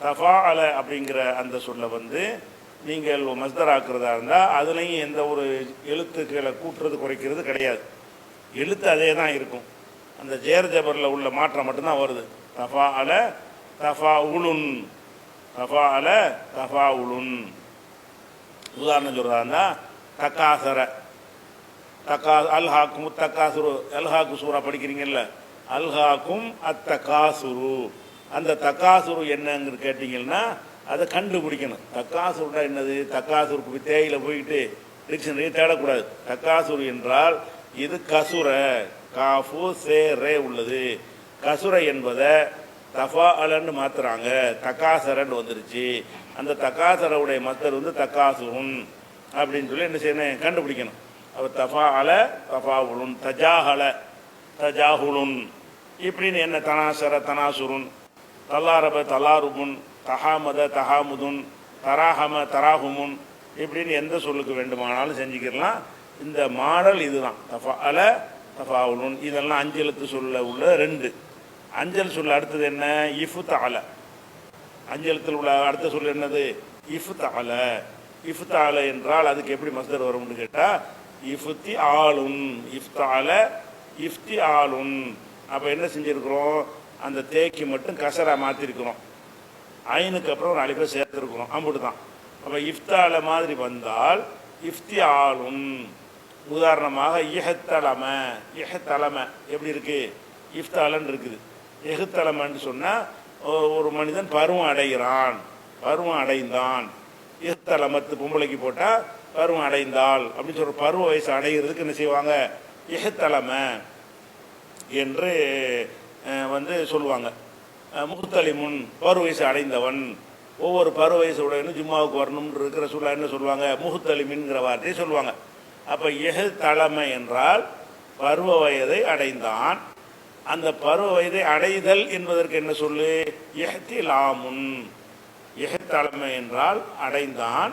தஃபாஅல அப்படிங்கிற அந்த சொல்ல வந்து நீங்கள் மஸ்தர் ஆக்குறதா இருந்தால் அதுலேயும் எந்த ஒரு எழுத்துக்களை கூட்டுறது குறைக்கிறது கிடையாது, எழுத்து அதே தான் இருக்கும். அந்த ஜேர் ஜபரில் உள்ள மாற்றம் மட்டும்தான் வருது. தஃபாஅல தஃபாஉலுன், தஃபாஅல தஃபாஉலுன். உதாரணம் சொல்கிறதா இருந்தால் தக்காசர, அல்ஹாக்கும் தக்காசுரு, அல்ஹாக்கு சூரா படிக்கிறீங்கல்ல, அல்ஹாக்கும் அத்தகாசுரு. அந்த தக்காசுரு என்னங்கிற கேட்டிங்கன்னா அதை கண்டுபிடிக்கணும். தக்காசுருடா என்னது, தக்காசுருக்கு தேயில போயிட்டு டிக்ஷனரியை தேடக்கூடாது. தக்காசுரு என்றால் இது கசுர, காஃபு சே ரே உள்ளது. கசுர என்பதை தஃபாஅலன்னு மாத்துறாங்க, தக்காசரன்னு வந்துருச்சு. அந்த தக்காசரவுடைய மத்தர் வந்து தக்காசுருன் அப்படின்னு சொல்லி என்ன செய்யணும், கண்டுபிடிக்கணும். அப்போ தஃபாஅல தஃபாவுலுன், தஜாஹல தஜாஹுலுன் இப்படின்னு என்ன, தனாசர தனாசுருன், தல்லாரப தலாருபுன், தஹாமத தஹாமுதுன், தராஹம தராஹுமுன் இப்படின்னு எந்த சொல்லுக்கு வேண்டுமானாலும் செஞ்சுக்கிடலாம். இந்த மாடல் இதுதான் தஃபாஅல தஃபாவுலுன். இதெல்லாம் அஞ்செழுத்து சொல்ல உள்ள ரெண்டு. அஞ்சல் சொல்ல அடுத்தது என்ன, இஃப்தஅல. அஞ்செழுத்தில் உள்ள அடுத்த சொல் என்னது, இஃப்தஅல. இஃப்தஅல என்றால் அதுக்கு எப்படி மஸ்தர் வரும்னு கேட்டால் இஃப்தி ஆளுன், இஃப்தஅல இஃப்தி ஆளுன். அப்போ என்ன செஞ்சுருக்கிறோம், அந்த தேக்கி மட்டும் கசரா மாற்றிருக்கிறோம், ஐனுக்கு அப்புறம் ஒரு அலிஃபை சேர்த்துருக்குறோம், அம்புட்டு தான். அப்போ இஃப்தால மாதிரி வந்தால் இஃப்தி ஆளுன். உதாரணமாக இஹத்தலம, இஹத்தலம எப்படி இருக்குது, இஃப்தாலன்னு இருக்குது. எஹுத்தலமன்னு சொன்னால் ஒரு மனிதன் பருவம் அடைகிறான், பருவம் அடைந்தான். இஹ்தலமத்து பொம்பளைக்கு போட்டால் பருவம் அடைந்தாள் அப்படின்னு சொல்கிற பருவ வயசு அடைகிறதுக்கு என்ன செய்வாங்க, இஹ்தலம என்று வந்து சொல்லுவாங்க. முஹ்தலிமுன் பருவ வயசு அடைந்தவன். ஒவ்வொரு பருவ வயசு உடையனும் ஜும்மாவுக்கு வரணும்னு இருக்கிற சொல்ல என்ன சொல்லுவாங்க, முஹ்தலிமின்கிற வார்த்தையை சொல்லுவாங்க. அப்போ இஹ்தலம என்றால் பருவ வயதை அடைந்தான். அந்த பருவ வயதை அடைதல் என்பதற்கு என்ன சொல்லு, இஹ்திலாமுன். இஹ்தலம என்றால் அடைந்தான்,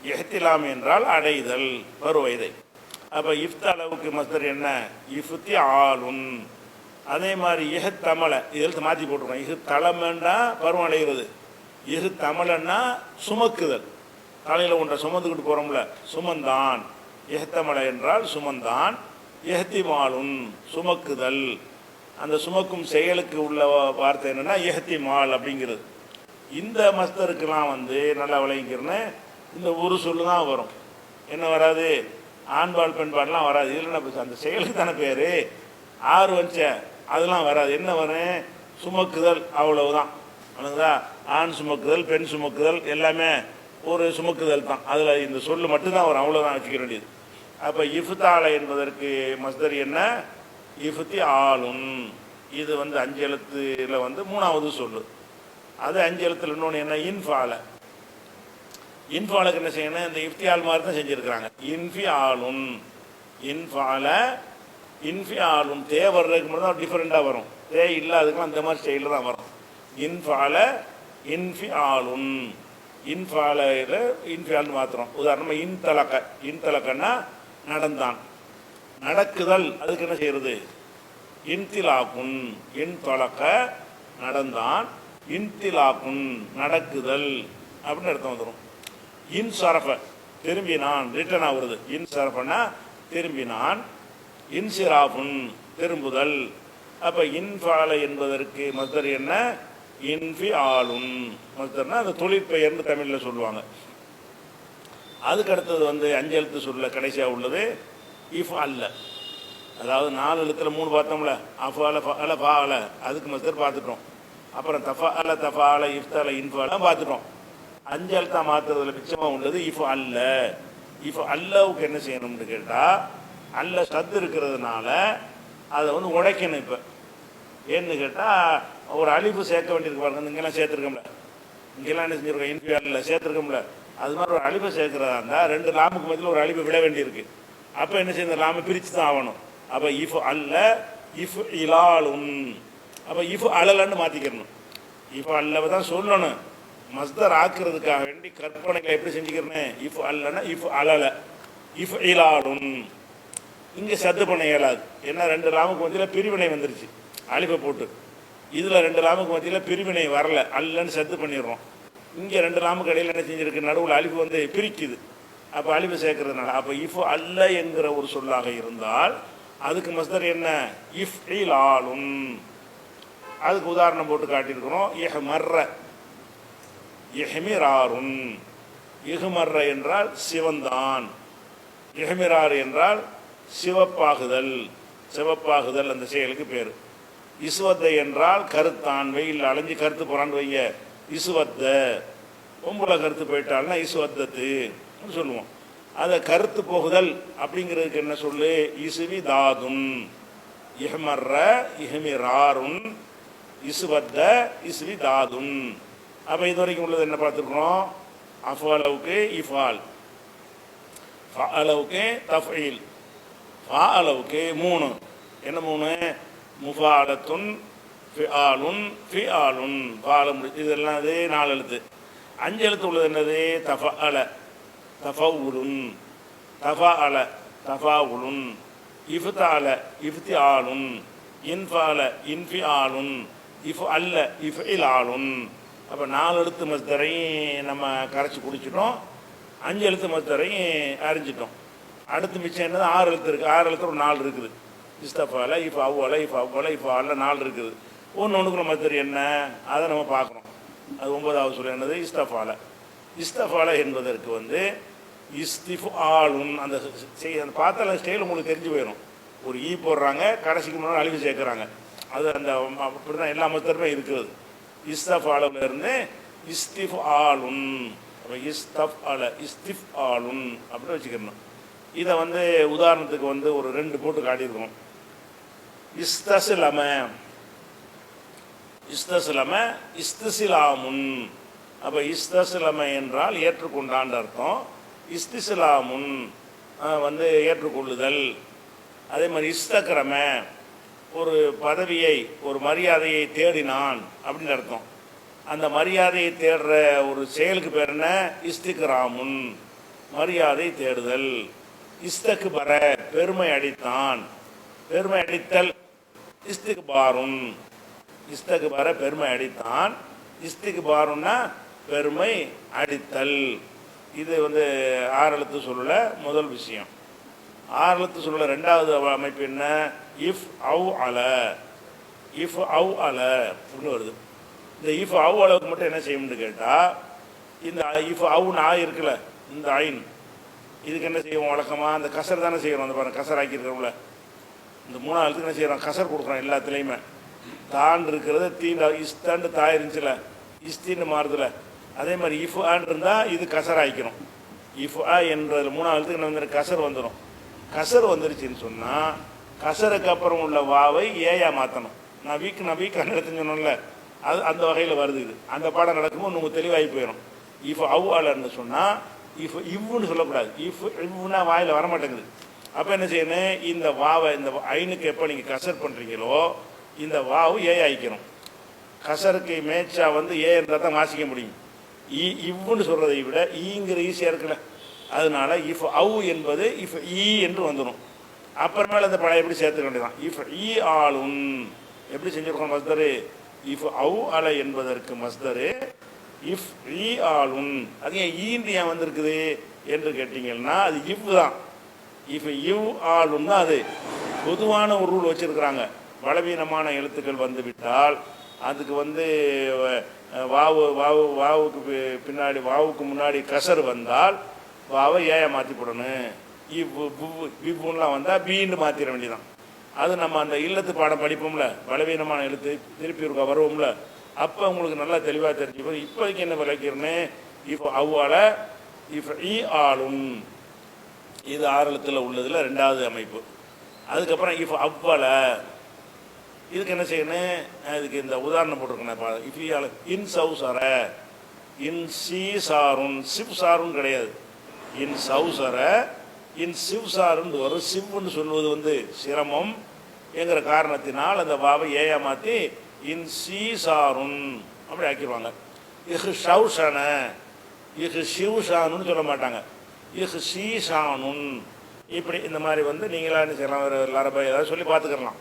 இஹ்திலாம் என்றால் அடைதல் பருவ வயதை. அப்போ இஃப்தளவுக்கு மஸ்தர் என்ன, இஃப்தி ஆளுன். அதே மாதிரி இஹ்தமல, இதில் மாற்றி போட்டிருக்கோம். இஹ்தலமன்னா பருவம் அடைகிறது, இஹ்தமலன்னா சுமக்குதல், தலையில் ஒன்றை சுமந்துக்கிட்டு போகிறோம்ல, சுமந்தான். இஹ்தமல என்றால் சுமந்தான். இஹ்திமாலுன் சுமக்குதல். அந்த சுமக்கும் செயலுக்கு உள்ள வார்த்தை என்னென்னா இஹ்திமால் அப்படிங்கிறது. இந்த மஸ்தருக்கெல்லாம் வந்து நல்லா விளங்கிக்கிறேன்னு இந்த ஒரு சொல்லு தான் வரும், என்ன வராது, ஆண்பால் பெண்பால்லாம் வராது. இதில் அந்த செயலுக்கு தானே பேர், ஆறு வச்ச அதெல்லாம் வராது. என்ன வரும், சுமக்குதல், அவ்வளவுதான். அதுதா ஆண் சுமக்குதல் பெண் சுமக்குதல் எல்லாமே ஒரு சுமக்குதல் தான். அதில் இந்த சொல்லு மட்டும்தான் வரும், அவ்வளோதான் வச்சுக்க வேண்டியது. அப்போ இஃப்தால என்பதற்கு மஸ்தர் என்ன, இஃப்தி ஆளுன். இது வந்து அஞ்சு எழுத்துல வந்து மூணாவது சொல்லு. அது அஞ்சு எழுத்துல இன்னொன்று என்ன, இன்ஃபால. இன்ஃபாலுக்கு என்ன செய்யணும், இந்த இஃப்தியால் மாதிரி தான் செஞ்சுருக்கிறாங்க. இன்ஃபி ஆளுன், இன்ஃபால இன்ஃபி ஆளுன். தே வர்றதுக்கு மட்டும் தான் டிஃப்ரெண்ட்டாக வரும், தே இல்லாதுக்கெல்லாம் அந்த மாதிரி ஸ்டைலில் தான் வரும். இன்ஃபால இன்ஃபி ஆளுன். இன்ஃபாலையில் இன்ஃபியால்னு மாத்திரம். உதாரணமாக இன்தலக்க, இன்தலக்கன்னா நடந்தான், நடக்குதல். அதுக்கு என்ன செய்யறது, இன்திலாக்குன். இன்தலக்க நடந்தான், இன்திலாக்குன் நடக்குதல் அப்படின்னு அர்த்தம் வந்துடும். இன்சரஃப திரும்பினான், ரிட்டர்ன் ஆகுறது. இன்சரஃபன்னா திரும்பினான், இன்சிராஃபுன் திரும்புதல். அப்போ இன்ஃபால என்பதற்கு மஸ்தர் என்ன, இன்ஃபி ஆளுன். மஸ்தர்னா அந்த தொழிற்பெயர்னு தமிழில் சொல்லுவாங்க. அதுக்கு அடுத்தது வந்து அஞ்சு எழுத்து சொல்ல கடைசியாக உள்ளது இஃப் அல்ல. அதாவது நாலு எழுத்துல மூணு பார்த்தோம்ல, அஃபால ஃபஅல ஃபாஅல, அதுக்கு மஸ்தர் பார்த்துட்டோம். அப்புறம் தஃபஅல தஃபால இஃப்தல இன்ஃபால பார்த்துட்டோம். அஞ்சு எழுத்தா மாற்றுறதுல மிச்சமாக உள்ளது இஃப் அல்ல. இஃப் அல்லவுக்கு என்ன செய்யணும்னு கேட்டால், அல்ல சத்து இருக்கிறதுனால அதை வந்து உடைக்கணும். இப்போ ஏன்னு கேட்டால் ஒரு அழிப்பு சேர்க்க வேண்டியிருக்கு பாருங்க. இங்கெல்லாம் சேர்த்துருக்கோம்ல, இங்கெல்லாம் என்ன செஞ்சுருக்கோம், இன்ஃபியாலில் சேர்த்துருக்கோம்ல, அது மாதிரி ஒரு அழிப்பை சேர்க்கிறதா இருந்தால் ரெண்டு லாமுக்கு மத்தியில் ஒரு அழிப்பை விட வேண்டியிருக்கு. அப்போ என்ன செய்ய லாம பிரித்து தான் ஆகணும். அப்போ இஃப் அல்ல இஃப் இலாலுன், அப்போ இஃப் அலலன்னு மாற்றிக்கிறணும். இஃப் அல்லவை தான் சொல்லணும், மஸ்தர் ஆக்குறதுக்காக வேண்டி கற்பனைகளை எப்படி செஞ்சுக்கிறேன், இஃப் அல்லனா இஃப் அலல இஃப் இலாலுன். இங்கே சத்து பண்ண இயலாது, ஏன்னா 2 லாமுக்கு மத்தியில் பிரிவினை வந்துருச்சு அலிஃபை போட்டு. இதில் 2 லாமுக்கு மத்தியில் பிரிவினை வரல, அல்லன்னு சத்து பண்ணிடுறோம். இங்கே 2 லாமுக்கு இடையில் என்ன செஞ்சிருக்கு, நடுவில் அலிஃபு வந்து பிரிக்குது. அப்போ அலிஃபு சேர்க்கறதுனால அப்போ இஃப் அல்ல என்கிற ஒரு சொல்லாக இருந்தால் அதுக்கு மஸ்தர் என்ன, இஃப் இலாலுன். அதுக்கு உதாரணம் போட்டு காட்டியிருக்கிறோம். இஹ்மர்ர இஹ்மிராருன். இஹ்மர்ர என்றால் சிவந்தான், இஹ்மிரார் என்றால் சிவப்பாகுதல். சிவப்பாகுதல் அந்த செயலுக்கு பேர். இசுவத்தை என்றால் கருத்தான், வெயில் அலைஞ்சு கருத்து போறான்னு வைய இசுவத்த. பொம்புல கருத்து போயிட்டால்னா இசுவத்தத்து சொல்லுவோம். அதை கருத்து போகுதல் அப்படிங்கிறதுக்கு என்ன சொல்லு, இசுவி தாதுன். இஹ்மர்ர இஹ்மிராருன் இசுவத்த இசுவி தாதுன். அப்போ இது வரைக்கும் உள்ளது என்ன பார்த்துருக்குறோம், அஃபாலவுக்கு இஃபால், ஃபஅலவுக்கு தஃஈல், ஃபாஅலவுக்கு 3. என்ன 3, முஃபாலத்துன் ஃபிஆலுன் ஃபிஆலுன் ஃபாலம். இதெல்லாம் அது 4 எழுத்து. 5 எழுத்து உள்ளது என்னது, தஃஅல தஃவுலுன், தஃஅல தஃபாவுலுன், இஃப்தஅல இஃப்திஆலுன், இன்ஃபால இன்ஃபிஆலுன், இஃப்அல்ல இஃப்இலாலுன். அப்போ 4 எழுத்து மஸ்தரையும் நம்ம கரைச்சி குடிச்சிட்டோம், 5 எழுத்து மஸ்தரையும் அறிஞ்சிட்டோம். அடுத்து மிச்சம் என்னது, 6 எழுத்து இருக்குது. 6 எழுத்து ஒரு 4 இருக்குது. இஸ்தஃபால இஃப் அவ்வல இஃப் அவ்வல இஃப் அல்ல 4 இருக்குது. ஒன்றுக்குள்ள மஸ்தர் என்ன, அதை நம்ம பார்க்குறோம். அது 9வது சொல்ல என்னது, இஸ்தஃபால. இஸ்தஃபால என்பதற்கு வந்து இஸ்திஃப் ஆளுன். அந்த பார்த்தால ஸ்டைல் உங்களுக்கு தெரிஞ்சு போயிடும். ஒரு ஈ போடுறாங்க, கடைசிக்கு முன்னாடி அழிவு சேர்க்குறாங்க. அது அந்த அப்படி தான் எல்லா மஸ்தருமே இருக்குது. இஸ்தஃப் ஆளுல இருந்து இஸ்திஃப் ஆளுன். அப்போ இஸ்தஃப் அல இஸ்திஃப் ஆளுன் அப்படின்னு வச்சுக்கணும். இதை வந்து உதாரணத்துக்கு வந்து ஒரு 2 போட்டு காட்டியிருக்கோம். இஸ்தஸ்லம இஸ்தஸ்லம இஸ்திஸ்லாமுன். அப்போ இஸ்தஸ்லம என்றால் ஏற்றுக்கொண்டான் அர்த்தம். இஸ்திஸ்லாமுன் வந்து ஏற்றுக்கொள்ளுதல். அதே மாதிரி இஸ்தக்ரம ஒரு பதவியை ஒரு மரியாதையை தேடினான் அப்படின்னு அர்த்தம். அந்த மரியாதையை தேடுற ஒரு செயலுக்கு பேர் என்ன, இஸ்திக்ராமுன், மரியாதை தேடுதல். இஸ்தக்பர பெருமை அடித்தான், பெருமை அடித்தல். இஸ்திக்பாருன், இஸ்தக்பர பெருமை அடித்தான், இஸ்திக்பாருன்னா பெருமை அடித்தல். இது வந்து 6 எழுத்து சொல்லல முதல் விஷயம். 6 எழுத்து சொல்லல 2வது அமைப்பு என்ன, இஃப் அவு அல இஃப் அவு அல அப்படின்னு வருது. இந்த இஃப் அவு அளவுக்கு மட்டும் என்ன செய்யணும்னு கேட்டால், இந்த இஃப் அவு நாய் இருக்குல்ல, இந்த ஐன், இதுக்கு என்ன செய்வோம் வழக்கமாக, அந்த கசர் தானே செய்கிறோம். அந்த பாருங்க கசர் ஆக்கியிருக்கிறோம்ல, இந்த 3வது எழுத்துக்கு என்ன செய்கிறோம், கசர் கொடுக்குறோம் எல்லாத்துலேயுமே. தான் இருக்கிறது தீண்டா, இஸ்தாண்டு தாய் இருந்துச்சுல, இஸ்தின்னு மாறுதுல. அதே மாதிரி இஃப் ஆன் இருந்தால் இது கசர் ஆகிக்கிறோம். இஃப் ஆ என்றதில் 3வது எழுத்துக்கு என்ன வந்து கசர் வந்துடும். கசர் வந்துருச்சுன்னு சொன்னால் கசருக்கு அப்புறம் உள்ள வாவை ஏயா மாற்றணும். நான் வீக் எடுத்துன்னு சொன்னோம்ல, அது அந்த வகையில் வருது. இது அந்த பாடம் நடக்கும்போது உங்களுக்கு தெளிவாகி போயிடும். இஃப் அவு அலன்னு சொன்னால் இஃப் இவ்வுன்னு சொல்லக்கூடாது. இஃப் இவ்வுனா வாயில் வரமாட்டேங்குது. அப்போ என்ன செய்யணும், இந்த வாவை இந்த ஐனுக்கு எப்போ நீங்கள் கசர் பண்ணுறீங்களோ இந்த வாவு ஏ ஆயிக்கணும். கசருக்கு மேட்சா வந்து ஏ இருந்தால் தான் வாசிக்க முடியும். இவ்வுன்னு சொல்கிறதை விட ஈங்கிற ஈஸியாக இருக்குல்ல, அதனால இஃப் அவு என்பது இஃப் ஈ என்று வந்துடும். அப்புறமேல அந்த பழைய எப்படி சேர்த்துக்க வேண்டியதான். இஃப் ஈ ஆளுன் எப்படி செஞ்சுருக்கோம் மஸ்தரு, இஃப் அவு அல என்பதற்கு மஸ்தரு இஃப் ஈ ஆளுன். அது ஏன் ஈந்து ஏன் வந்திருக்குது என்று கேட்டீங்கன்னா அது இவ் தான். இஃப் இவ் ஆளுன் தான். அது பொதுவான ஒரு ரூல் வச்சிருக்கிறாங்க. பலவீனமான எழுத்துக்கள் வந்து விட்டால் அதுக்கு வந்து வாவுக்கு பின்னாடி வாவுக்கு முன்னாடி கசர் வந்தால் வாவை ஏய மாற்றி போடணும். இவ்வுலாம் வந்தால் பீன்னு மாற்றிட வேண்டியதான். அது நம்ம அந்த இல்லத்து பாடம் படிப்போம்ல, பலவீனமான எழுத்து திருப்பி இருக்கா வருவோம்ல, அப்போ உங்களுக்கு நல்லா தெளிவாக தெரிஞ்சுப்போம். இப்போதைக்கு என்ன விளக்கிறேன்னு, இப்போ அவ்வால இஃப் ஈ ஆளும், இது 6 எழுத்தில் உள்ளதில் 2வது அமைப்பு. அதுக்கப்புறம் இஃப் அவ்வள, இதுக்கு என்ன செய்யணும், அதுக்கு இந்த உதாரணம் போட்டிருக்கேன். இஃப் ஆளு இன் சவுசர, இன் சி சாருன், சிப் சாருன் கிடையாது. இன் சவுசர இன் சிவ்சாருன்னு வரும். சிவ்னு சொல்வது வந்து சிரமம் என்கிற காரணத்தினால் அந்த வாவை ஏயா மாற்றி இன் சீசாருன் அப்படி ஆக்கிடுவாங்க. இஹ் ஷவுஷன இஹ் ஷிவ்ஷானுன்னு சொல்ல மாட்டாங்க, இஹ் ஷீஷானுன். இப்படி இந்த மாதிரி வந்து நீங்களா என்ன செய்யலாம், ஒரு லரபை ஏதாவது சொல்லி பார்த்துக்கலாம்.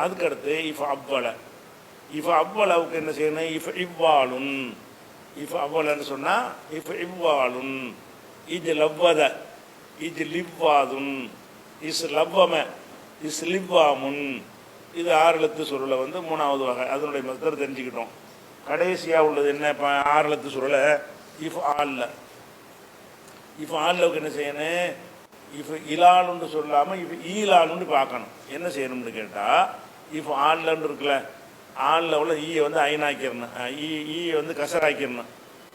அதுக்கடுத்து இஃப் அவ்வளை, இஃப் அவ்வளவுக்கு என்ன செய்யணும், இஃப் இவ்வாளுன். இஃப் அவ்வளன்னு சொன்னால் இஃப் இவ்வாளுன். இது லவ்வத இது லிவ்வாதுன், இஸ் லவ்வம இஸ் லிவ்வாமுன். இது 6 எழுத்து சுருளை வந்து 3வது வகை, அதனுடைய மஸ்தர் தெரிஞ்சுக்கிட்டோம். கடைசியாக உள்ளது என்ன, இப்போ 6 எழுத்து சுருளை இஃப் ஆல்ல. இஃப் ஆல்லவுக்கு என்ன செய்யணும், இஃப் இலாலுன்னு சொல்லாமல் இஃப் ஈலாலுன்னு பார்க்கணும். என்ன செய்யணும்னு கேட்டால், இஃப் ஆல்லன்னு இருக்குல்ல, ஆளில் உள்ள ஈயை வந்து ஐனாக்கிடணும், ஈயை வந்து கசராக்கிடணும்.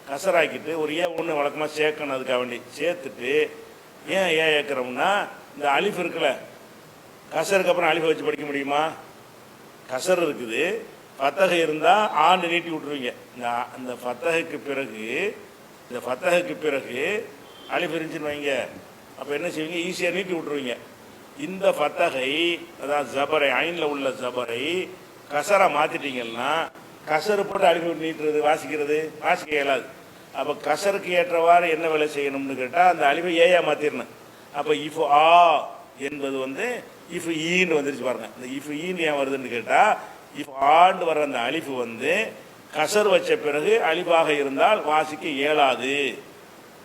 கசராக்கிட்டு ஒரு ஒன்று வழக்கமாக சேர்க்கணும். அதுக்காக வேண்டி சேர்த்துட்டு ஏன் ஏக்கிறோம்னா, இந்த அலிஃப் இருக்குல்ல, கசருக்கு அப்புறம் அலிஃபை வச்சு படிக்க முடியுமா? கசர் இருக்குது, ஃபத்தகை இருந்தால் ஆண்டு நீட்டி விட்டுருவீங்க. இந்த ஃபத்தகைக்கு பிறகு இந்த ஃபத்தகைக்கு பிறகு அலிஃப் இருந்துச்சுன்னு வைங்க, அப்போ என்ன செய்வீங்க, ஈஸியாக நீட்டி விட்டுருவீங்க. இந்த ஃபத்தகை அதாவது ஜபரை, ஐனில் உள்ள ஜபரை கசரை மாற்றிட்டீங்கன்னா, கசரு போட்டு அலிஃபை நீட்டுறது வாசிக்க இயலாது. அப்போ கசருக்கு ஏற்றவாறு என்ன வேலை செய்யணும்னு கேட்டால், அந்த அலிஃபை ஏயா மாற்றிடணும். அப்போ இஃப் ஆ என்பது வந்து இஃப் ஈன்னு வந்துருச்சு பாருங்க. இந்த இஃப் ஈன்னு ஏன் வருதுன்னு கேட்டால், இஃப் ஆண்டு வர அந்த அலிஃபு வந்து கசர் வச்ச பிறகு அலிஃபாக இருந்தால் வாசிக்க இயலாது.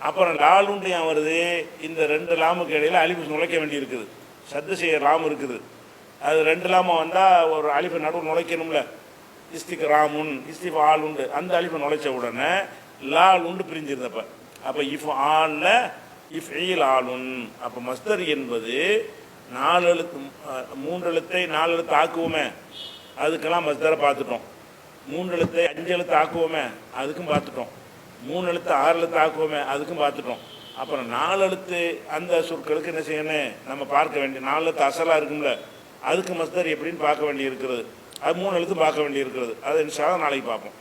அப்புறம் லாலுண்டு ஏன் வருது, இந்த 2 லாமுக்கு இடையில் அலிஃபு நுழைக்க வேண்டி இருக்குது. சத்து செய்ய லாம் இருக்குது, அது 2 லாம வந்தால் ஒரு அலிஃபை நடுவு நுழைக்கணும்ல. இஸ்திக் ராமுன் இஸ்திஃப் ஆள் உண்டு, அந்த அலிஃபை நுழைச்ச உடனே லால் உண்டு பிரிஞ்சிருந்தப்ப. அப்போ இஃப் ஆல்ல இஃப் ஈல் ஆளுன். அப்போ மஸ்தர் என்பது 4 எழுத்து 3 எழுத்தை 4 எழுத்து ஆக்குவோமே, அதுக்கெல்லாம் மஸ்தரை பார்த்துட்டோம். 3 எழுத்தை 5 எழுத்து ஆக்குவோமே, அதுக்கும் பார்த்துட்டோம். 3 எழுத்து 6 எழுத்து ஆக்குவோமே, அதுக்கும் பார்த்துட்டோம். அப்புறம் 4 எழுத்து அந்த சொற்களுக்கு என்ன செய்யணும், நம்ம பார்க்க வேண்டிய 4 எழுத்து அசலாக இருக்கும்ல, அதுக்கு மஸ்தர் எப்படின்னு பார்க்க வேண்டி இருக்கிறது. அது 3 எழுத்து பார்க்க வேண்டி இருக்கிறது. அது இன்ஷா அல்லாஹ் நாளைக்கு பார்ப்போம்.